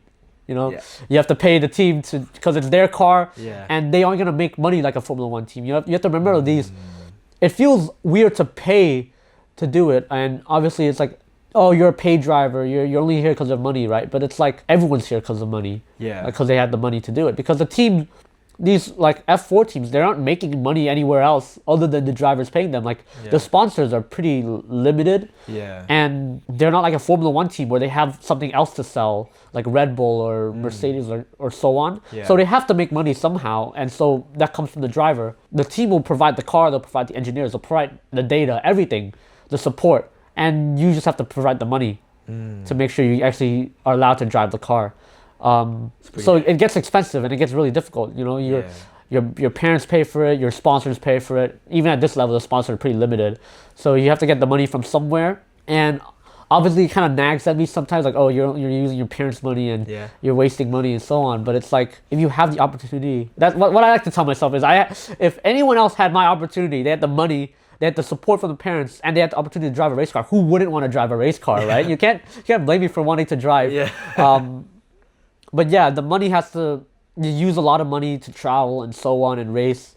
Yeah. You have to pay the team because it's their car, Yeah. and they aren't gonna make money like a Formula One team. You have to remember these. It feels weird to pay to do it, and obviously it's like, oh, you're a paid driver. You're only here because of money, right? But it's like everyone's here because of money. Yeah. Because they had the money to do it. Because the team, these like F4 teams, they aren't making money anywhere else other than the drivers paying them. Like Yeah. the sponsors are pretty limited, Yeah. and they're not like a Formula One team where they have something else to sell, like Red Bull or Mercedes or so on. Yeah. So they have to make money somehow, and so that comes from the driver. The team will provide the car, they'll provide the engineers, they'll provide the data, everything, the support, and you just have to provide the money to make sure you actually are allowed to drive the car. So it gets expensive and it gets really difficult. Your parents pay for it, your sponsors pay for it. Even at this level, the sponsors are pretty limited. So you have to get the money from somewhere. And obviously, it kind of nags at me sometimes, like, oh, you're using your parents' money and Yeah. you're wasting money and so on. But it's like, if you have the opportunity, that's what I like to tell myself is, if anyone else had my opportunity, they had the money, they had the support from the parents, and they had the opportunity to drive a race car. Who wouldn't want to drive a race car, right? You can't blame me for wanting to drive. Yeah. But yeah, the money you use a lot of money to travel and so on and race,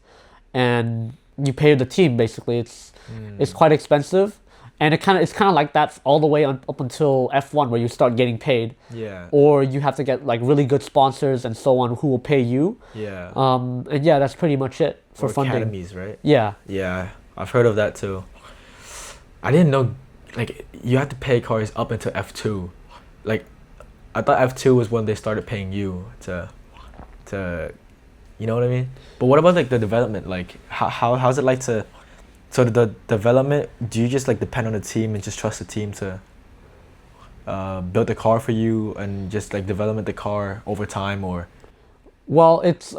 and you pay the team basically. It's quite expensive, and it's kind of like that all the way up until F1 where you start getting paid. Yeah. Or you have to get like really good sponsors and so on who will pay you. Yeah. And yeah, that's pretty much it for Or funding. academies, right? Yeah. Yeah, I've heard of that too. I didn't know, like, you have to pay cars up into F2. Like, I thought F2 was when they started paying you to, you know what I mean? But what about like the development? Like, how's it like to, so the development, do you just like depend on the team and just trust the team to build the car for you and just like develop the car over time, or? Well, it's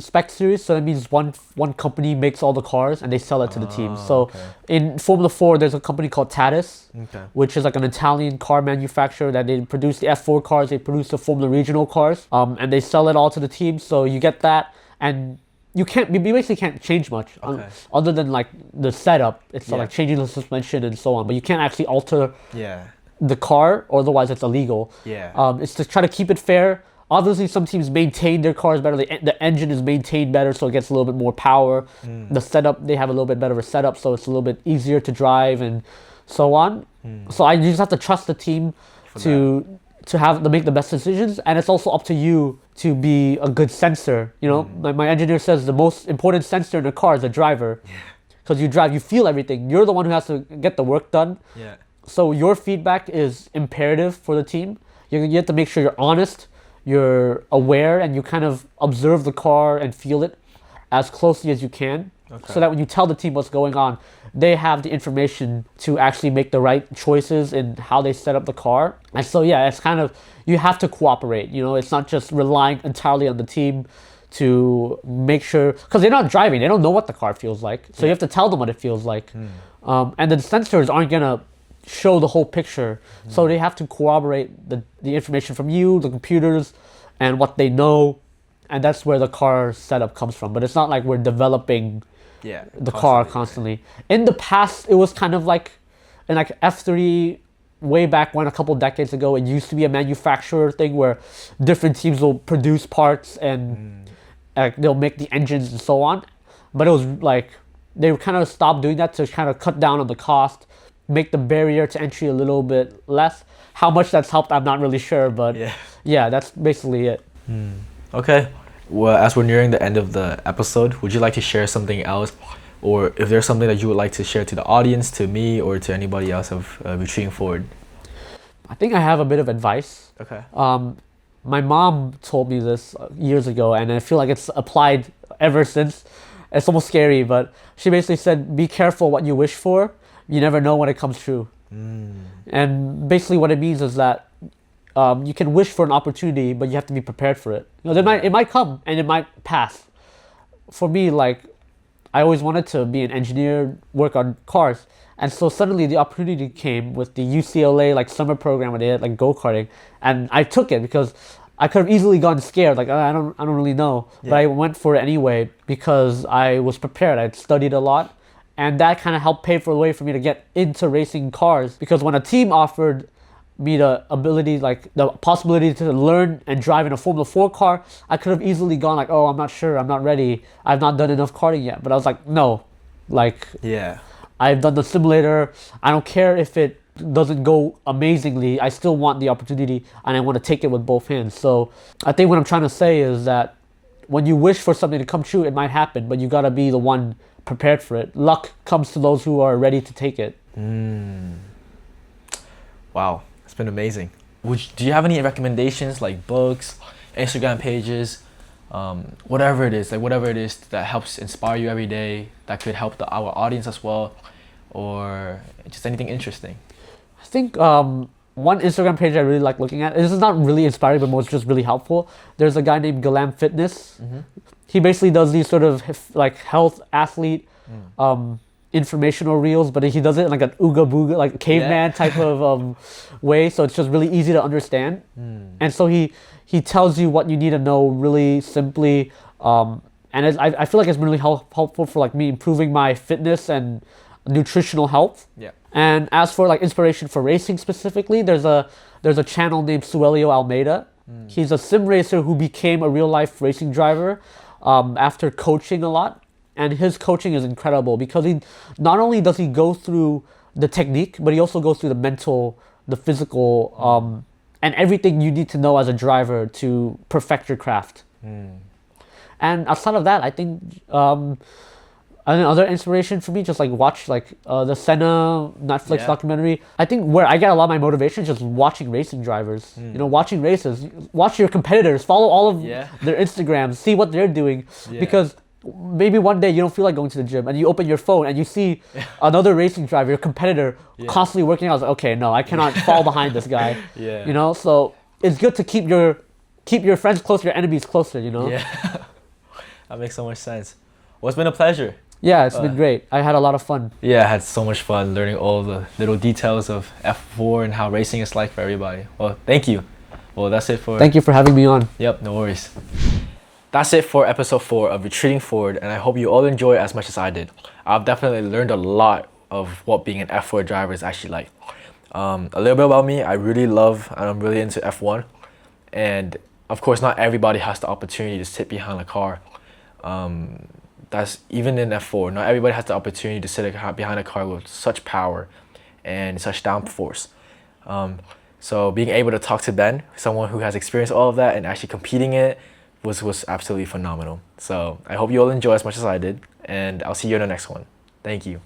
spec series, so that means one company makes all the cars and they sell it to the team. So Okay. in Formula 4, there's a company called Tatis, Okay. which is like an Italian car manufacturer that they produce the F4 cars, they produce the Formula Regional cars, and they sell it all to the team. So you get that, and you basically can't change much Okay. other than like the setup. It's Yeah. like changing the suspension and so on, but you can't actually alter Yeah. the car, or otherwise it's illegal. Yeah. It's to try to keep it fair. Obviously, some teams maintain their cars better. The engine is maintained better, so it gets a little bit more power. The setup, they have a little bit better of a setup, so it's a little bit easier to drive and so on. So you just have to trust the team to make the best decisions, and it's also up to you to be a good sensor. You know, my engineer says the most important sensor in a car is the driver, because you drive, you feel everything. You're the one who has to get the work done. Yeah. So your feedback is imperative for the team. You have to make sure you're honest, you're aware, and you kind of observe the car and feel it as closely as you can. Okay. So that when you tell the team what's going on, they have the information to actually make the right choices in how they set up the car. And so yeah, it's kind of, you have to cooperate. You know, it's not just relying entirely on the team to make sure, because they're not driving, they don't know what the car feels like. So you have to tell them what it feels like. And the sensors aren't gonna show the whole picture. So they have to corroborate the information from you, the computers, and what they know. And that's where the car setup comes from. But it's not like we're developing Yeah. the car constantly. In the past, it was kind of like, in like F3, way back when, a couple decades ago, it used to be a manufacturer thing where different teams will produce parts and they'll make the engines and so on. But it was like, they kind of stopped doing that to kind of cut down on the cost, make the barrier to entry a little bit less. How much that's helped, I'm not really sure, but yeah, that's basically it. Okay. Well, as we're nearing the end of the episode, would you like to share something else? Or if there's something that you would like to share to the audience, to me, or to anybody else of retreating forward? I think I have a bit of advice. Okay. My mom told me this years ago, and I feel like it's applied ever since. It's almost scary, but she basically said, be careful what you wish for. You never know when it comes true. And basically what it means is that you can wish for an opportunity, but you have to be prepared for it. You know, it might come and it might pass. For me, like, I always wanted to be an engineer, work on cars. And so suddenly the opportunity came with the UCLA like summer program where they had like go-karting, and I took it because I could have easily gotten scared, like I don't really know, but I went for it anyway because I was prepared. I'd studied a lot, and that kind of helped pave the way for me to get into racing cars. Because when a team offered me the ability, like the possibility to learn and drive in a Formula 4 car, I could have easily gone like, oh, I'm not sure, I'm not ready, I've not done enough karting yet. But I was like, no, like I've done the simulator. I don't care if it doesn't go amazingly. I still want the opportunity, and I want to take it with both hands. So I think what I'm trying to say is that when you wish for something to come true, it might happen, but you got to be the one prepared for it. Luck comes to those who are ready to take it. Wow, it's been amazing. Do you have any recommendations, like books, Instagram pages, whatever it is that helps inspire you every day, that could help our audience as well, or just anything interesting? I think one Instagram page I really like looking at, this is not really inspiring, but most just really helpful. There's a guy named Galam Fitness. He basically does these sort of like health athlete informational reels, but he does it in like an ooga booga, like caveman type of way. So it's just really easy to understand. And so he tells you what you need to know really simply. And I feel like it's been really helpful for like me improving my fitness and nutritional health. And as for like inspiration for racing specifically, there's a channel named Suelio Almeida. He's a sim racer who became a real life racing driver after coaching a lot. And his coaching is incredible because he not only does he go through the technique, but he also goes through the mental, the physical, and everything you need to know as a driver to perfect your craft. And outside of that, I think another inspiration for me, just like watch like the Senna Netflix documentary. I think where I get a lot of my motivation is just watching racing drivers. You know, watching races, watch your competitors, follow all of their Instagrams, see what they're doing, because maybe one day you don't feel like going to the gym and you open your phone and you see another racing driver, your competitor, constantly working out. I was like, okay, no, I cannot fall behind this guy. You know, so it's good to keep your keep your friends closer, your enemies closer, you know? Yeah, that makes so much sense. Well, it's been a pleasure. Yeah, it's been great. I had a lot of fun. Yeah, I had so much fun learning all the little details of F4 and how racing is like for everybody. Well, thank you. Well, that's it for... Thank you for having me on. Yep, no worries. That's it for episode 4 of Retreating Forward, and I hope you all enjoy it as much as I did. I've definitely learned a lot of what being an F4 driver is actually like. A little bit about me, I really love and I'm really into F1. And of course, not everybody has the opportunity to sit behind a car. That's even in F4, not everybody has the opportunity to sit behind a car with such power and such downforce. So being able to talk to Ben, someone who has experienced all of that and actually competing it, was absolutely phenomenal. So I hope you all enjoy as much as I did, and I'll see you in the next one. Thank you.